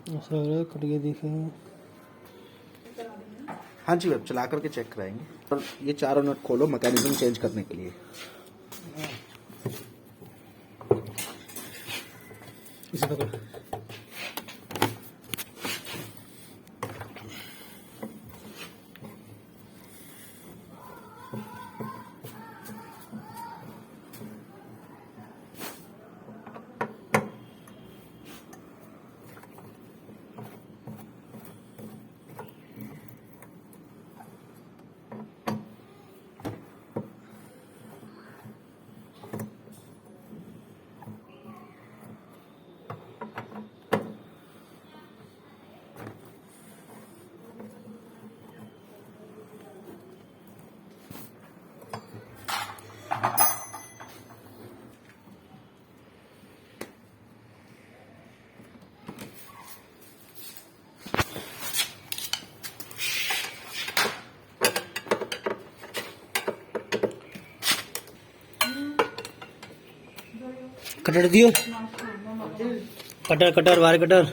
ऐसा लग रहा है कट गया दिखेगा। हाँ जी, अब चला करके चेक कराएंगे। और ये चारों नट खोलो मैकेनिज्म चेंज करने के लिए। इसे पकड़। कटर दियो, कटर कटर बाहर कटर।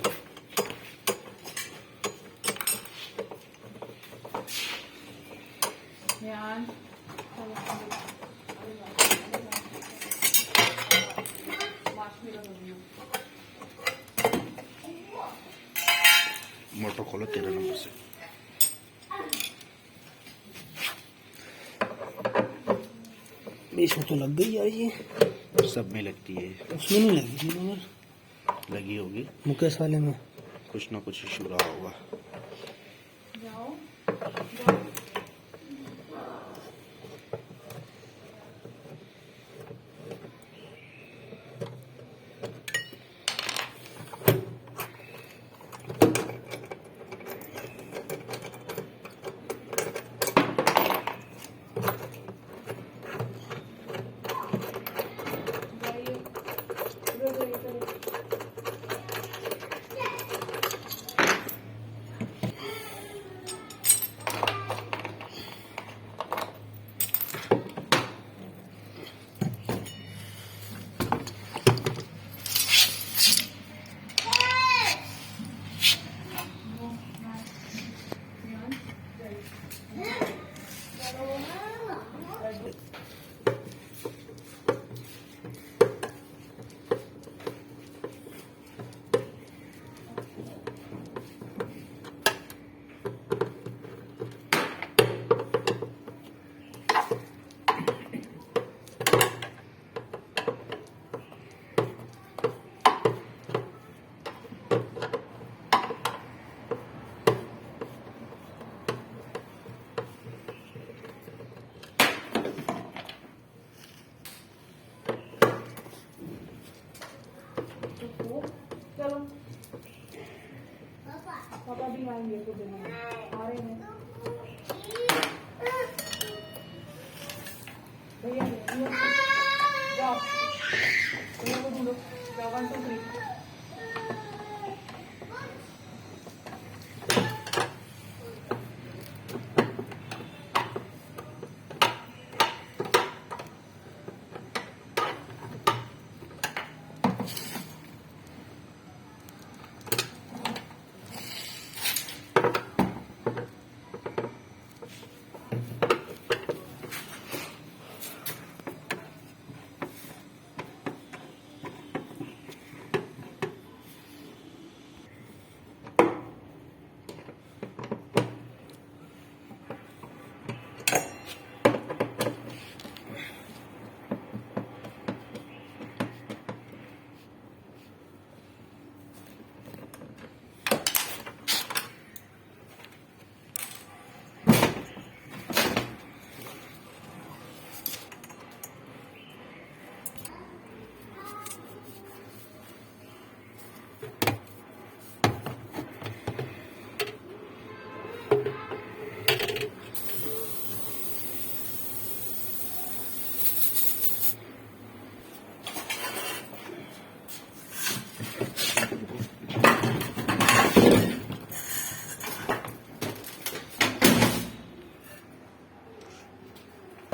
मोटर खोलो 13 नंबर से। इसमें तो लग गई यार, ये सब में लगती है, उसमें नहीं लगी थी मगर लगी होगी। मुकेश वाले में कुछ ना कुछ इशू रहा होगा। चलो पापा भी आएंगे कुछ दिन में, आ रहे हैं भैया। जाओ भैया को ढूंढो, जाओ 1 2 3।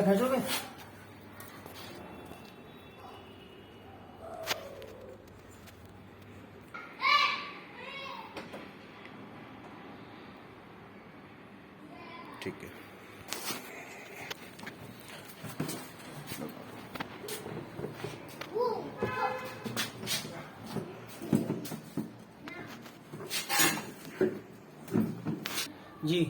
खींचोगे? ठीक है। जी